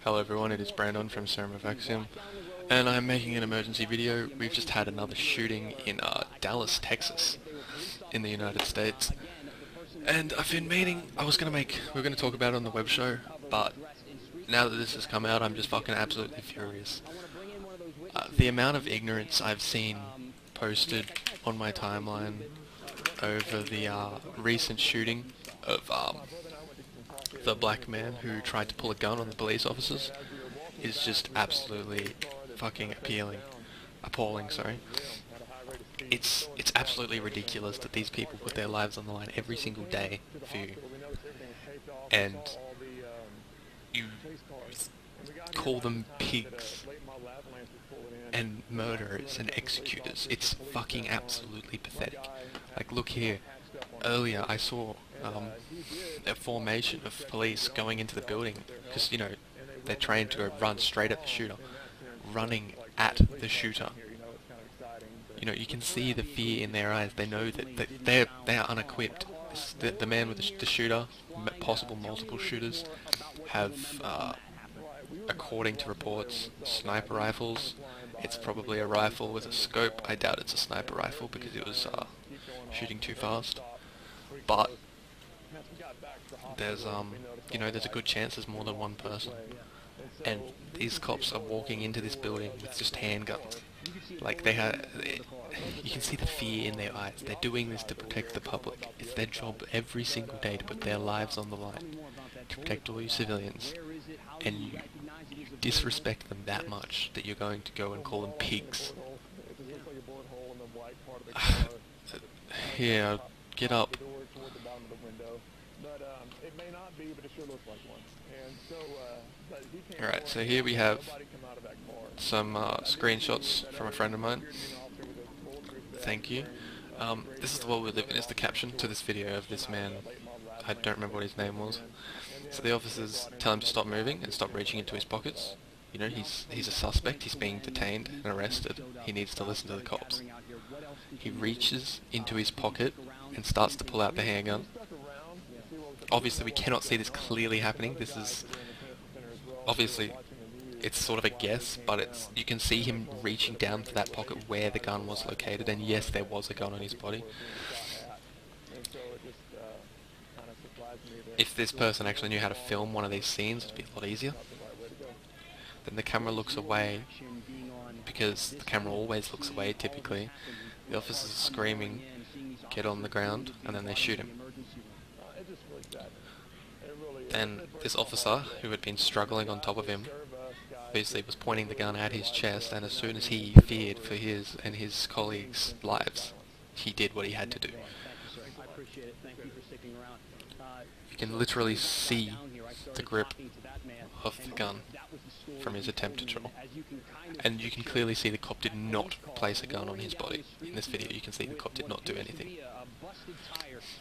Hello everyone, it is Brandon from Serum of Axiom, and I'm making an emergency video. We've just had another shooting in Dallas, Texas, in the United States, and I've been meaning, we were going to talk about it on the web show, but now that this has come out, I'm just fucking absolutely furious. The amount of ignorance I've seen posted on my timeline over the recent shooting of the black man who tried to pull a gun on the police officers is just absolutely fucking appalling, sorry. It's absolutely ridiculous that these people put their lives on the line every single day for you, and you call them pigs and murderers and executors. It's fucking absolutely pathetic. Like, look here. Earlier I saw a formation of police going into the building because, you know, they're trained to go run straight at the shooter, running at the shooter. You know, you can see the fear in their eyes. They know that they are unequipped. The man with the shooter, possible multiple shooters, have, according to reports, sniper rifles. It's probably a rifle with a scope. I doubt it's a sniper rifle because it was shooting too fast. But there's you know, there's a good chance there's more than one person, and these cops are walking into this building with just handguns. Like, you can see the fear in their eyes. They're doing this to protect the public. It's their job every single day to put their lives on the line to protect all you civilians, and you disrespect them that much that you're going to go and call them pigs. Yeah, get up. Alright, so here we have some screenshots from a friend of mine. Thank you. This is the world we live in, is the caption to this video of this man. I don't remember what his name was. So the officers tell him to stop moving and stop reaching into his pockets. You know, he's a suspect, he's being detained and arrested. He needs to listen to the cops. He reaches into his pocket and starts to pull out the handgun. Obviously we cannot see this clearly happening. This is obviously, it's sort of a guess, but you can see him reaching down to that pocket where the gun was located, and yes, there was a gun on his body. If this person actually knew how to film one of these scenes, it'd be a lot easier. Then the camera looks away, because the camera always looks away typically. The officers are screaming, "Get on the ground," and then they shoot him. Then this officer, who had been struggling on top of him, obviously was pointing the gun at his chest, and as soon as he feared for his and his colleagues' lives, he did what he had to do. You can literally see the grip of the gun from his attempt to draw. And you can clearly see the cop did not place a gun on his body. In this video you can see the cop did not do anything.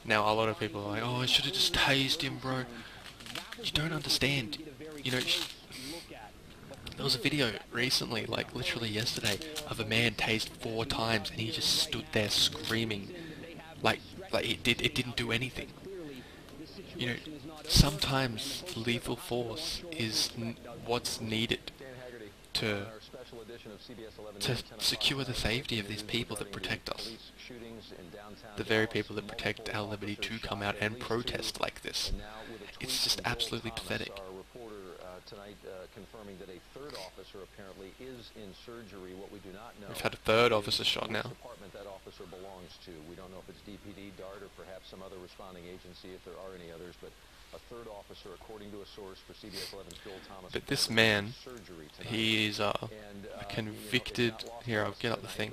Now a lot of people are like, "Oh, I should have just tased him, bro." You don't understand. You know, there was a video recently, like literally yesterday, of a man tased 4 times and he just stood there screaming like it didn't do anything. You know, sometimes lethal force is what's needed to secure the safety of these people that protect us. The very people that protect our liberty to come out and protest like this. It's just absolutely pathetic. We've had a third officer shot now. That officer belongs to. We don't know if it's DPD, DART, or perhaps some other responding agency, if there are any others, but a third officer, according to a source for CBS 11's Joel Thomas. But this man, he is a convicted. Here, I'll get up the thing.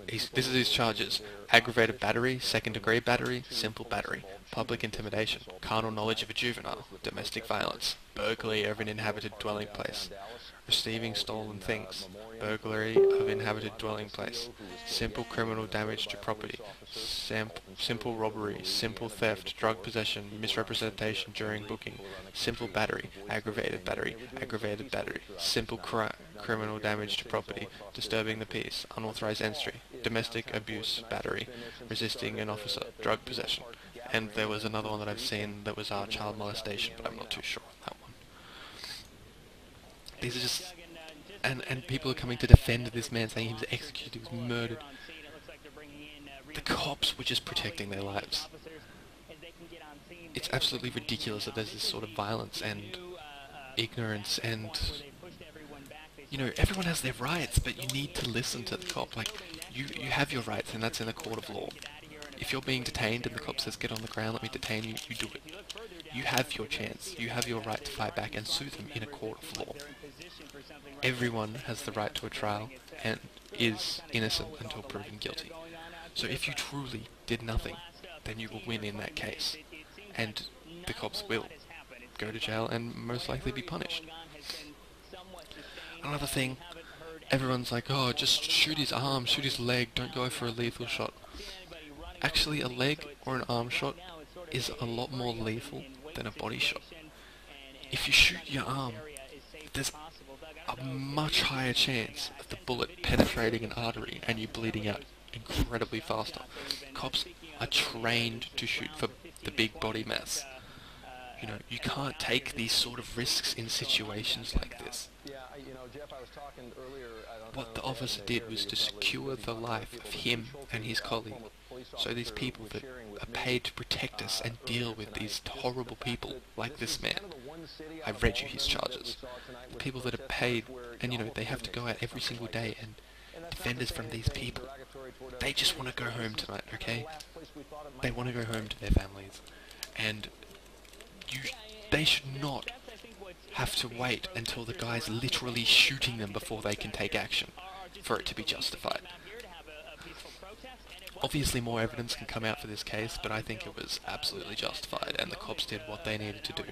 This is his charges: aggravated battery, second-degree battery, simple battery, public intimidation, carnal knowledge of a juvenile, domestic violence, burglary of an inhabited dwelling place, receiving stolen things, burglary of inhabited dwelling place, simple criminal damage to property, simple robbery, simple theft, drug possession, misrepresentation during booking, simple battery, aggravated battery, simple criminal damage to property, disturbing the peace, unauthorized entry, domestic abuse battery, resisting an officer, drug possession. And there was another one that I've seen that was child molestation, but I'm not too sure on that one. These are just... And people are coming to defend this man, saying he was executed, he was murdered. The cops were just protecting their lives. It's absolutely ridiculous that there's this sort of violence and ignorance and... You know, everyone has their rights, but you need to listen to the cop. Like, you have your rights, and that's in the court of law. If you're being detained and the cop says, get on the ground, let me detain you, you do it. You have your chance. You have your right to fight back and sue them in a court of law. Everyone has the right to a trial and is innocent until proven guilty. So if you truly did nothing, then you will win in that case. And the cops will go to jail and most likely be punished. Another thing, everyone's like, oh, just shoot his arm, shoot his leg, don't go for a lethal shot. Actually, a leg or an arm shot is a lot more lethal than a body shot. If you shoot your arm, there's a much higher chance of the bullet penetrating an artery and you bleeding out incredibly faster. Cops are trained to shoot for the big body mass. You know, you can't take these sort of risks in situations like this. What the officer did was to secure the life of him and his colleague. So these people that are paid to protect us and deal with these horrible people like this man. I've read you his charges. The people that are paid, and you know, they have to go out every single day and defend us from these people. They just want to go home tonight, okay? They want to go home to their families. And they should not have to wait until the guy's literally shooting them before they can take action for it to be justified. Obviously more evidence can come out for this case, but I think it was absolutely justified and the cops did what they needed to do.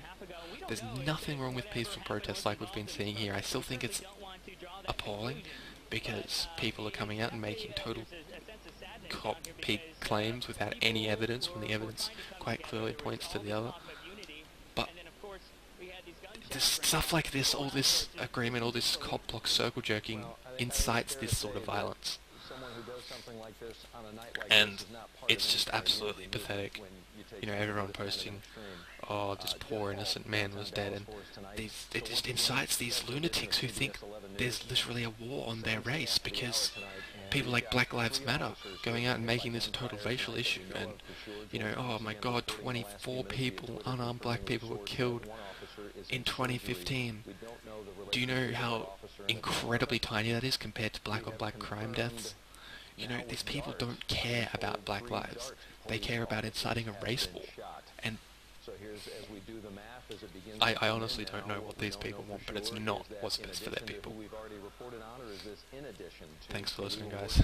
There's nothing wrong with peaceful protests like we've been seeing here. I still think it's appalling because people are coming out and making total cop-pig claims without any evidence when the evidence quite clearly points to the other. But this stuff like this, all this agreement, all this cop block circle jerking incites this sort of violence. And it's just absolutely pathetic. You know, everyone posting, oh, this poor innocent man was dead, and it just incites these lunatics who think there's literally a war on their race because people like Black Lives Matter going out and making this a total racial issue, and, you know, oh my god, 24 people, unarmed black people were killed in 2015. Do you know how incredibly tiny that is compared to black on black crime deaths? You know, these people don't care about black lives. They care about inciting a race war. And I honestly don't know what these people want, but it's not what's best for their people. Thanks for listening, guys.